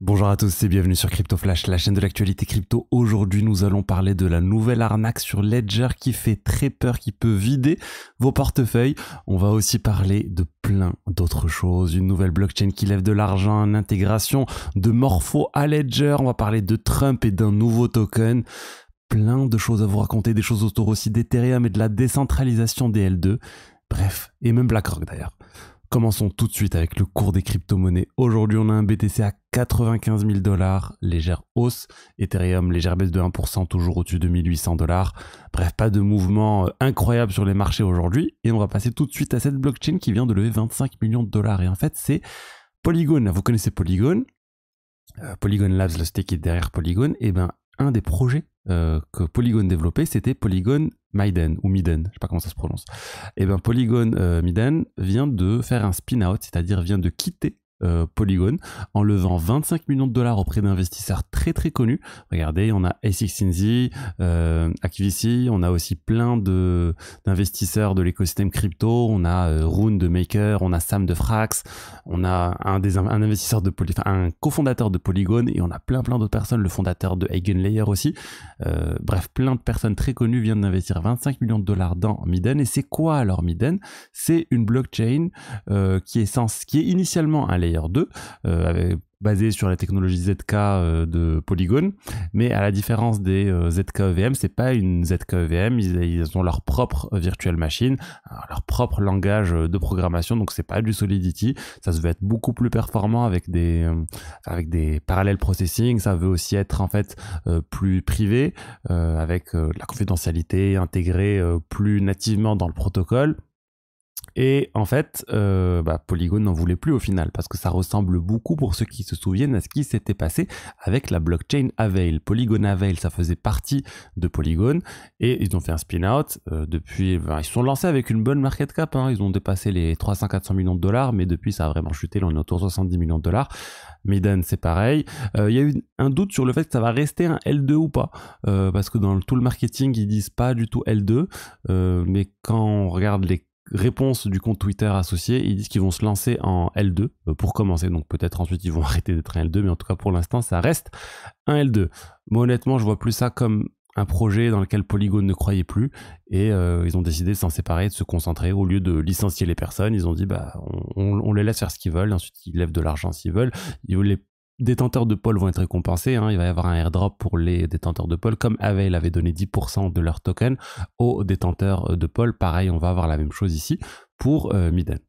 Bonjour à tous et bienvenue sur Crypto Flash, la chaîne de l'actualité crypto. Aujourd'hui, nous allons parler de la nouvelle arnaque sur Ledger qui fait très peur, qui peut vider vos portefeuilles. On va aussi parler de plein d'autres choses. Une nouvelle blockchain qui lève de l'argent, une intégration de Morpho à Ledger. On va parler de Trump et d'un nouveau token. Plein de choses à vous raconter, des choses autour aussi d'Ethereum et de la décentralisation des L2. Bref, et même BlackRock d'ailleurs. Commençons tout de suite avec le cours des crypto-monnaies. Aujourd'hui, on a un BTC à 95 000 $, légère hausse. Ethereum, légère baisse de 1%, toujours au-dessus de 1800 $. Bref, pas de mouvement incroyable sur les marchés aujourd'hui. Et on va passer tout de suite à cette blockchain qui vient de lever 25 millions de $. Et en fait, c'est Polygon. Vous connaissez Polygon, Polygon Labs, le stake qui est derrière Polygon. Et ben, un des projets que Polygon développait, c'était Polygon Maiden ou Miden, je sais pas comment ça se prononce. Et bien Polygon Miden vient de faire un spin-out, c'est-à-dire vient de quitter Polygon en levant 25 millions de $, auprès d'investisseurs très très connus. Regardez, on a A16Z, Activity, on a aussi plein d'investisseurs de l'écosystème crypto, on a Rune de Maker, on a Sam de Frax, on a un investisseur de un cofondateur de Polygon, et on a plein d'autres personnes, le fondateur de Eigenlayer aussi. Bref, plein de personnes très connues viennent d'investir 25 millions de $ dans Miden. Et c'est quoi alors Miden? C'est une blockchain qui est initialement un layer 2, basé sur la technologie ZK de Polygon, mais à la différence des ZK-EVM, c'est pas une ZK-EVM, ils ont leur propre virtual machine, leur propre langage de programmation, donc c'est pas du Solidity. Ça se veut être beaucoup plus performant avec des parallel processing. Ça veut aussi être en fait plus privé, avec la confidentialité intégrée plus nativement dans le protocole. Et en fait, Polygon n'en voulait plus au final, parce que ça ressemble beaucoup, pour ceux qui se souviennent, à ce qui s'était passé avec la blockchain Avail. Polygon Avail, ça faisait partie de Polygon, et ils ont fait un spin-out. Depuis, ils se sont lancés avec une bonne market cap, hein, ils ont dépassé les 300-400 millions de $, mais depuis ça a vraiment chuté, là on est autour de 70 millions de $. Miden, c'est pareil. Il y a eu un doute sur le fait que ça va rester un L2 ou pas, parce que dans tout le marketing, ils disent pas du tout L2, mais quand on regarde les réponse du compte Twitter associé, ils disent qu'ils vont se lancer en L2 pour commencer, donc peut-être ensuite ils vont arrêter d'être un L2, mais en tout cas pour l'instant ça reste un L2. Moi honnêtement je vois plus ça comme un projet dans lequel Polygon ne croyait plus, et ils ont décidé de s'en séparer, de se concentrer. Au lieu de licencier les personnes, ils ont dit on les laisse faire ce qu'ils veulent, ensuite ils lèvent de l'argent s'ils veulent. Les détenteurs de Pol vont être récompensés, hein. Il va y avoir un airdrop pour les détenteurs de Pol, comme Avail avait donné 10% de leur token aux détenteurs de Pol. Pareil, on va avoir la même chose ici pour Miden.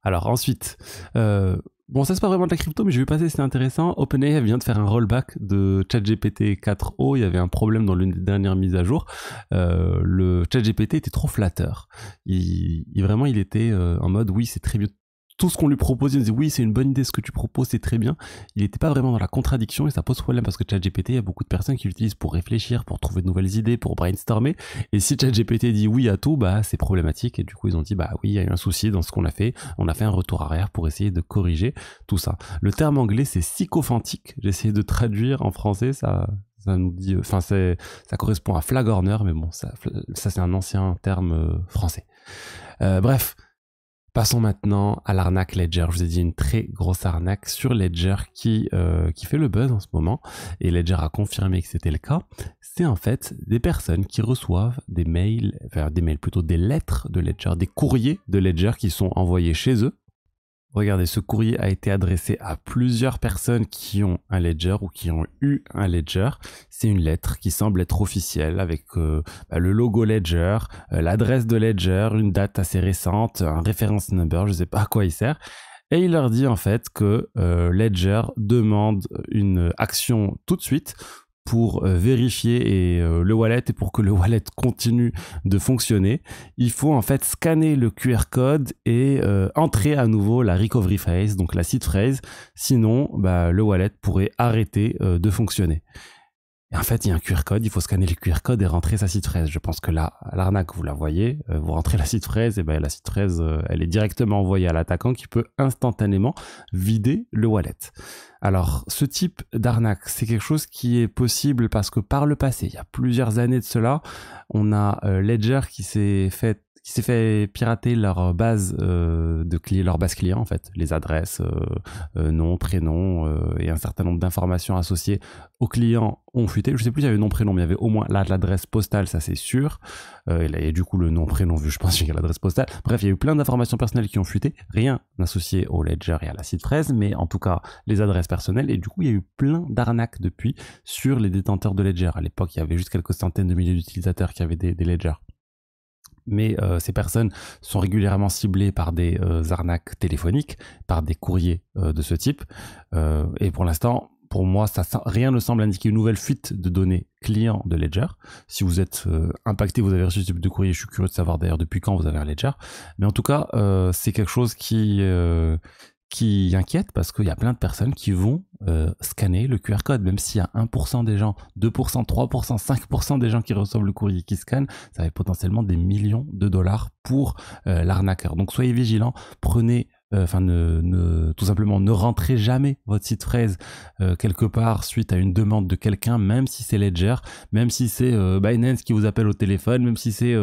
Alors ensuite, bon, ça c'est pas vraiment de la crypto, mais je vais passer, c'est intéressant. OpenAI vient de faire un rollback de ChatGPT 4o. Il y avait un problème dans l'une des dernières mises à jour. Le ChatGPT était trop flatteur. Il était en mode oui, c'est très bien. Tout ce qu'on lui proposait, il disait oui, c'est une bonne idée, ce que tu proposes, c'est très bien. Il n'était pas vraiment dans la contradiction, et ça pose problème parce que ChatGPT, il y a beaucoup de personnes qui l'utilisent pour réfléchir, pour trouver de nouvelles idées, pour brainstormer. Et si ChatGPT dit oui à tout, c'est problématique. Et du coup, ils ont dit oui, il y a eu un souci dans ce qu'on a fait. On a fait un retour arrière pour essayer de corriger tout ça. Le terme anglais, c'est sycophantique. J'ai essayé de traduire en français, ça nous dit, ça correspond à flagorner, mais bon, ça c'est un ancien terme français. Bref. Passons maintenant à l'arnaque Ledger. Je vous ai dit une très grosse arnaque sur Ledger qui fait le buzz en ce moment, et Ledger a confirmé que c'était le cas. C'est en fait des personnes qui reçoivent des lettres de Ledger, des courriers de Ledger qui sont envoyés chez eux. Regardez, ce courrier a été adressé à plusieurs personnes qui ont un Ledger ou qui ont eu un Ledger. C'est une lettre qui semble être officielle avec le logo Ledger, l'adresse de Ledger, une date assez récente, un reference number, je ne sais pas à quoi il sert. Et il leur dit en fait que Ledger demande une action tout de suite pour vérifier le wallet, et pour que le wallet continue de fonctionner, il faut en fait scanner le QR code et entrer à nouveau la recovery phrase, donc la seed phrase, sinon le wallet pourrait arrêter de fonctionner. Et en fait, il y a un QR code, il faut scanner le QR code et rentrer sa seed phrase. Je pense que là, l'arnaque, vous la voyez, vous rentrez la seed phrase, et la seed phrase, elle est directement envoyée à l'attaquant qui peut instantanément vider le wallet. Alors, ce type d'arnaque, c'est quelque chose qui est possible parce que par le passé, il y a plusieurs années de cela, on a Ledger qui s'est fait pirater leur base leur base client en fait, les adresses, nom, prénom et un certain nombre d'informations associées aux clients ont fuité. Je sais plus, il y avait nom, prénom, mais il y avait au moins l'adresse postale, ça c'est sûr. Et là, il y a du coup le nom, prénom, vu je pense qu'il y a l'adresse postale. Bref, il y a eu plein d'informations personnelles qui ont fuité, rien associé au Ledger et à la site fraise, mais en tout cas les adresses personnelles. Et du coup, il y a eu plein d'arnaques depuis sur les détenteurs de Ledger. À l'époque, il y avait juste quelques centaines de milliers d'utilisateurs qui avaient des Ledger. Mais ces personnes sont régulièrement ciblées par des arnaques téléphoniques, par des courriers de ce type. Et pour l'instant, pour moi, rien ne semble indiquer une nouvelle fuite de données clients de Ledger. Si vous êtes impacté, vous avez reçu ce type de courrier. Je suis curieux de savoir d'ailleurs depuis quand vous avez un Ledger. Mais en tout cas, c'est quelque chose qui inquiète parce qu'il y a plein de personnes qui vont scanner le QR code, même s'il y a 1% des gens, 2%, 3%, 5% des gens qui reçoivent le courrier qui scannent, ça va potentiellement des millions de dollars pour l'arnaqueur. Donc soyez vigilants, prenez tout simplement ne rentrez jamais votre site fraise quelque part suite à une demande de quelqu'un, même si c'est Ledger, même si c'est Binance qui vous appelle au téléphone, même si c'est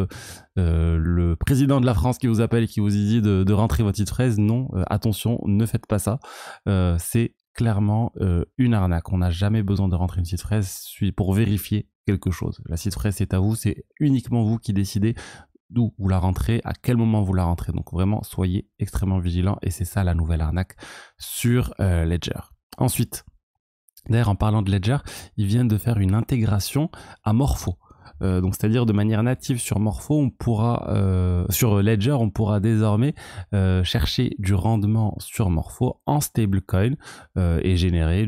le président de la France qui vous appelle et qui vous dit de rentrer votre site fraise. Non, attention, ne faites pas ça. C'est clairement une arnaque. On n'a jamais besoin de rentrer une site fraise pour vérifier quelque chose. La site fraise, c'est à vous, c'est uniquement vous qui décidez d'où vous la rentrez, à quel moment vous la rentrez. Donc vraiment, soyez extrêmement vigilants et c'est ça la nouvelle arnaque sur Ledger. Ensuite, d'ailleurs, en parlant de Ledger, ils viennent de faire une intégration à Morpho. Donc c'est-à-dire de manière native sur Morpho, sur Ledger, on pourra désormais chercher du rendement sur Morpho en stablecoin et générer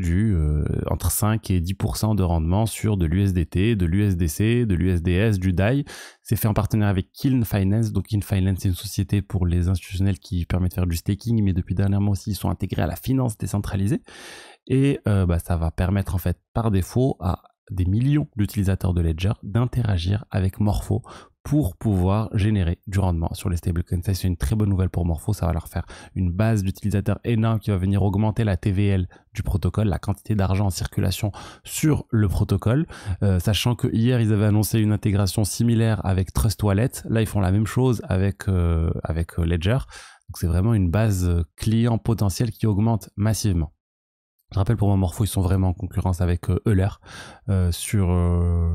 entre 5 et 10% de rendement sur de l'USDT, de l'USDC, de l'USDS, du DAI. C'est fait en partenariat avec Kiln Finance. Donc Kiln Finance, c'est une société pour les institutionnels qui permet de faire du staking, mais depuis dernièrement aussi, ils sont intégrés à la finance décentralisée. Et ça va permettre en fait par défaut à des millions d'utilisateurs de Ledger d'interagir avec Morpho pour pouvoir générer du rendement sur les stablecoins. Ça, c'est une très bonne nouvelle pour Morpho. Ça va leur faire une base d'utilisateurs énorme qui va venir augmenter la TVL du protocole, la quantité d'argent en circulation sur le protocole. Sachant que hier, ils avaient annoncé une intégration similaire avec Trust Wallet. Là, ils font la même chose avec Ledger. Donc, c'est vraiment une base client potentielle qui augmente massivement. Je rappelle pour moi, Morpho, ils sont vraiment en concurrence avec Euler sur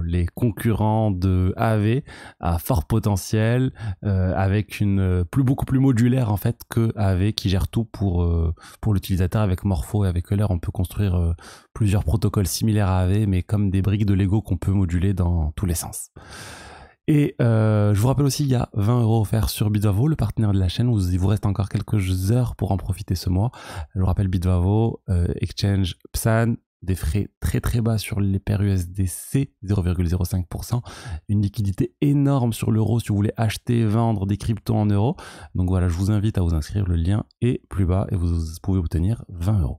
les concurrents de AV à fort potentiel, avec beaucoup plus modulaire en fait que AV qui gère tout pour l'utilisateur. Avec Morpho et avec Euler, on peut construire plusieurs protocoles similaires à AV, mais comme des briques de Lego qu'on peut moduler dans tous les sens. Et je vous rappelle aussi, il y a 20 € offerts sur Bitvavo, le partenaire de la chaîne. Il vous reste encore quelques heures pour en profiter ce mois. Je vous rappelle Bitvavo, Exchange PSAN, des frais très très bas sur les paires USDC, 0,05%. Une liquidité énorme sur l'euro si vous voulez acheter, vendre des cryptos en euros. Donc voilà, je vous invite à vous inscrire. Le lien est plus bas et vous pouvez obtenir 20 €.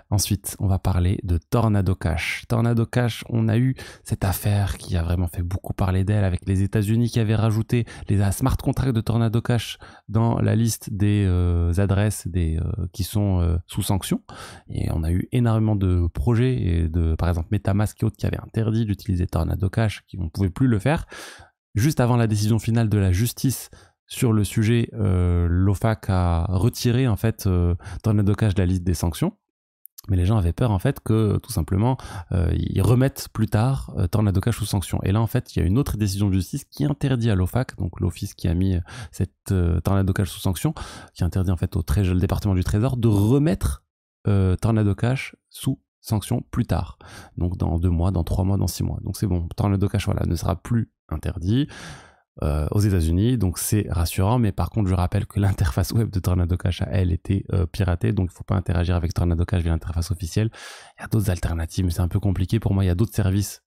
Ensuite, on va parler de Tornado Cash. Tornado Cash, on a eu cette affaire qui a vraiment fait beaucoup parler d'elle avec les États-Unis qui avaient rajouté les smart contracts de Tornado Cash dans la liste des adresses qui sont sous sanction. Et on a eu énormément de projets, et par exemple MetaMask et autres qui avaient interdit d'utiliser Tornado Cash, qui ne pouvaient plus le faire. Juste avant la décision finale de la justice sur le sujet, l'OFAC a retiré en fait Tornado Cash de la liste des sanctions. Mais les gens avaient peur en fait que tout simplement ils remettent plus tard Tornado Cash sous sanction. Et là en fait il y a une autre décision de justice qui interdit à l'OFAC, donc l'office qui a mis cette Tornado Cash sous sanction, qui interdit en fait le département du Trésor de remettre Tornado Cash sous sanction plus tard. Donc dans 2 mois, dans 3 mois, dans 6 mois. Donc c'est bon, Tornado Cash ne sera plus interdit aux États-Unis, donc c'est rassurant. Mais par contre, je rappelle que l'interface web de Tornado Cash a elle été piratée, donc il ne faut pas interagir avec Tornado Cash via l'interface officielle. Il y a d'autres alternatives, mais c'est un peu compliqué pour moi. Il y a d'autres services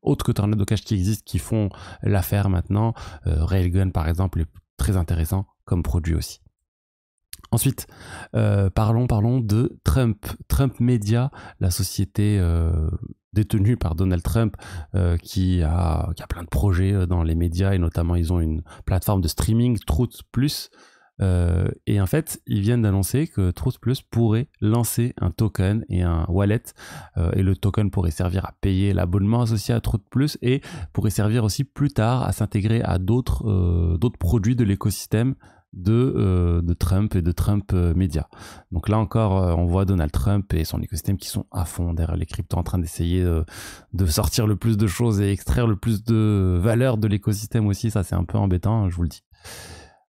autres que Tornado Cash qui existent, qui font l'affaire maintenant. Railgun par exemple est très intéressant comme produit aussi. Ensuite, parlons de Trump Media, la société détenue par Donald Trump, qui a plein de projets dans les médias, et notamment ils ont une plateforme de streaming, Truth Plus, Et en fait, ils viennent d'annoncer que Truth Plus pourrait lancer un token et un wallet, et le token pourrait servir à payer l'abonnement associé à Truth Plus et pourrait servir aussi plus tard à s'intégrer à d'autres produits de l'écosystème de Trump et de Trump Media. Donc là encore, on voit Donald Trump et son écosystème qui sont à fond derrière les cryptos en train d'essayer de sortir le plus de choses et extraire le plus de valeur de l'écosystème aussi. Ça, c'est un peu embêtant, je vous le dis.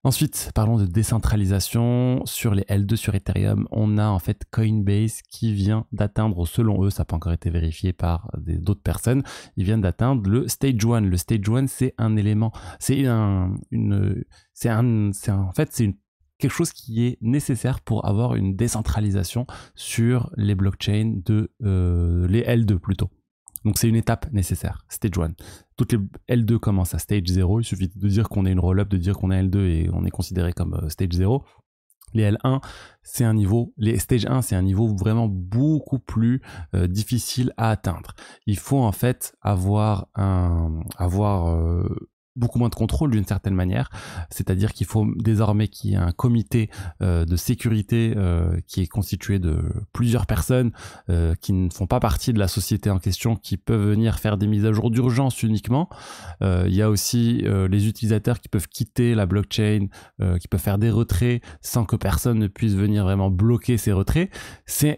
Ensuite, parlons de décentralisation. Sur les L2 sur Ethereum, on a en fait Coinbase qui vient d'atteindre, selon eux, ça n'a pas encore été vérifié par d'autres personnes, ils viennent d'atteindre le Stage 1. Le Stage 1, c'est un élément, quelque chose qui est nécessaire pour avoir une décentralisation sur les blockchains les L2 plutôt. Donc c'est une étape nécessaire, Stage 1. Toutes les L2 commencent à Stage 0, il suffit de dire qu'on est une roll-up, de dire qu'on est L2 et on est considéré comme Stage 0. Les L1, c'est un niveau, les Stage 1, c'est un niveau vraiment beaucoup plus difficile à atteindre. Il faut en fait avoir beaucoup moins de contrôle d'une certaine manière, c'est-à-dire qu'il faut désormais qu'il y ait un comité de sécurité qui est constitué de plusieurs personnes qui ne font pas partie de la société en question, qui peuvent venir faire des mises à jour d'urgence uniquement. Il y a aussi les utilisateurs qui peuvent quitter la blockchain, qui peuvent faire des retraits sans que personne ne puisse venir vraiment bloquer ces retraits.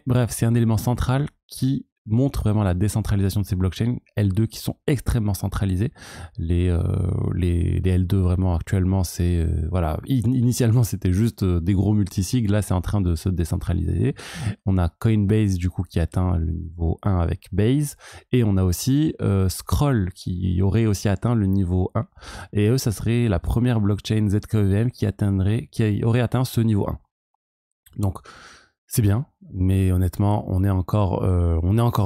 Bref, c'est un élément central qui montre vraiment la décentralisation de ces blockchains L2 qui sont extrêmement centralisées. Les L2 vraiment actuellement, c'est voilà, initialement c'était juste des gros multisigs, là c'est en train de se décentraliser. On a Coinbase du coup qui atteint le niveau 1 avec Base, et on a aussi Scroll qui aurait aussi atteint le niveau 1, et eux ça serait la première blockchain ZKEVM qui aurait atteint ce niveau 1. Donc c'est bien, mais honnêtement, on est encore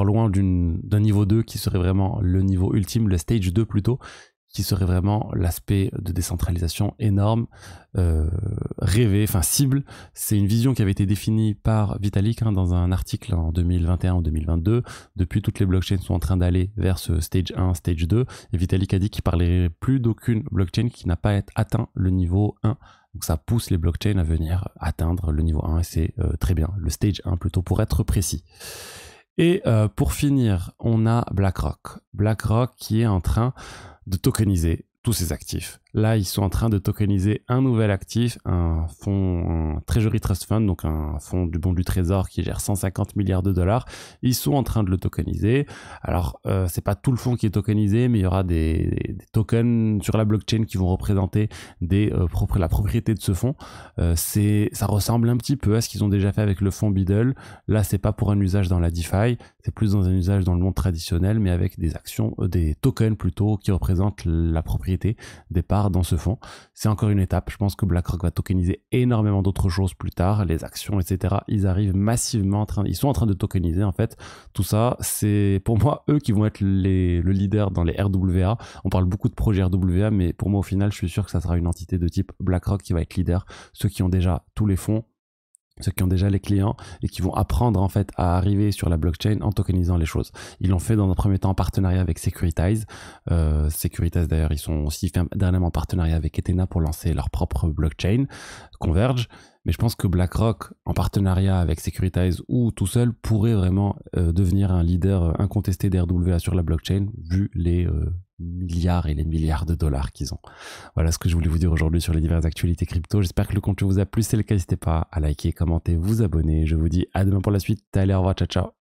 loin d'un niveau 2 qui serait vraiment le niveau ultime, le stage 2 plutôt, qui serait vraiment l'aspect de décentralisation énorme, rêvé, enfin cible. C'est une vision qui avait été définie par Vitalik dans un article en 2021 ou 2022. Depuis, toutes les blockchains sont en train d'aller vers ce stage 1, stage 2. Et Vitalik a dit qu'il ne parlerait plus d'aucune blockchain qui n'a pas atteint le niveau 1. Donc ça pousse les blockchains à venir atteindre le niveau 1 et c'est très bien, le stage 1 plutôt pour être précis. Et pour finir, on a BlackRock. BlackRock qui est en train de tokeniser tous ses actifs. Là, ils sont en train de tokeniser un nouvel actif, un Treasury Trust Fund, donc un fonds du bon du trésor qui gère 150 milliards de dollars. Ils sont en train de le tokeniser. Alors, c'est pas tout le fonds qui est tokenisé, mais il y aura des tokens sur la blockchain qui vont représenter la propriété de ce fonds. Ça ressemble un petit peu à ce qu'ils ont déjà fait avec le fonds Beedle. Là, c'est pas pour un usage dans la DeFi, c'est plus dans un usage dans le monde traditionnel, mais avec des tokens plutôt qui représentent la propriété des parts dans ce fonds. C'est encore une étape. Je pense que BlackRock va tokeniser énormément d'autres choses plus tard, les actions, etc. Ils arrivent massivement ils sont en train de tokeniser en fait. Tout ça, c'est pour moi eux qui vont être le leader dans les RWA. On parle beaucoup de projets RWA, mais pour moi au final, je suis sûr que ça sera une entité de type BlackRock qui va être leader. Ceux qui ont déjà tous les fonds, ceux qui ont déjà les clients et qui vont apprendre en fait à arriver sur la blockchain en tokenisant les choses. Ils l'ont fait dans un premier temps en partenariat avec Securitize. Securitize d'ailleurs, ils sont aussi fait dernièrement en partenariat avec Ethena pour lancer leur propre blockchain, Converge. Mais je pense que BlackRock, en partenariat avec Securitize ou tout seul, pourrait vraiment devenir un leader incontesté d'RWA sur la blockchain, vu les milliards et les milliards de dollars qu'ils ont. Voilà ce que je voulais vous dire aujourd'hui sur les diverses actualités crypto. J'espère que le contenu vous a plu. Si c'est le cas, n'hésitez pas à liker, commenter, vous abonner. Je vous dis à demain pour la suite. Allez, au revoir, ciao, ciao.